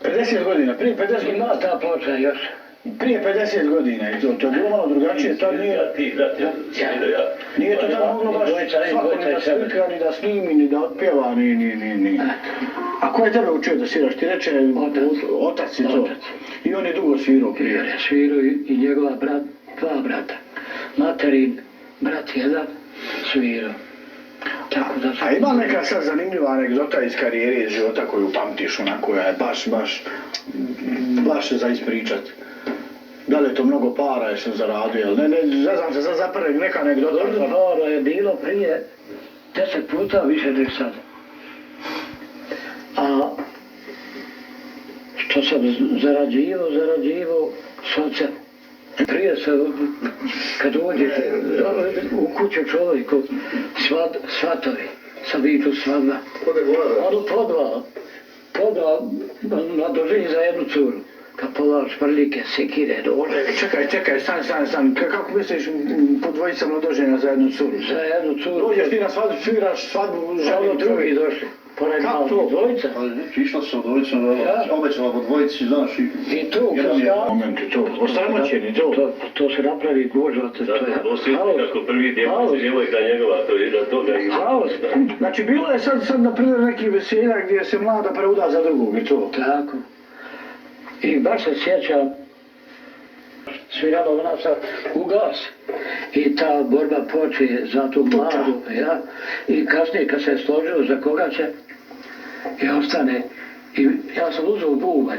50 godina, prije 50 godina. Ima ta ploča još. Prije 50 godina i to je bilo malo drugačije, tad nije... Nije to tad moglo baš svako ni da slika, ni da snimi, ni da otpjeva, ni. A ko je tebe učio da sviraš? Ti reče otac i to. I on je dugo svirao prije. Je svirao i njegova dva brata. Materin, brat jedan, svirao. A ima neka sad zanimljiva anegdota iz karijere, iz života koju pamtiš, ona koja je baš za ispričat? Da li je to mnogo para je se zaradio, ali ne znam se sad zapravo neka anegdota. Para je bilo prije 10 puta više nek sad. A što sam zarađivao socem. Prije se, kad uđete u kuću čovjeku, svatovi, sam viču svadba. Ono podva na dužini za jednu curu. Kapola, šprljike, sekire, dođe. Čekaj, stan. Kako misliš po dvojica mladoženja za jednu curu? Za jednu curu. Dođeš ti na svadbu, sviraš svadbu, želi drugi došli. Pored malo dvojica. Išla se u dvojicu, obećala po dvojici, znaš i... I tu, momenti, to, osramoćeni, to. To se napravi gužva, to je... Zato, kako prvi djevojka njegova, to je da toga ima. Haos. Znači, bilo je sad na primjer neki veselja gdje se mlada preuda za drugog i to. Tako. I baš se sjećam, svirala ona sad u gas i ta borba počeje za tu mladu, ja, i kasnije kad se složio za koga će i ostane, i ja sam uzeo bubanj.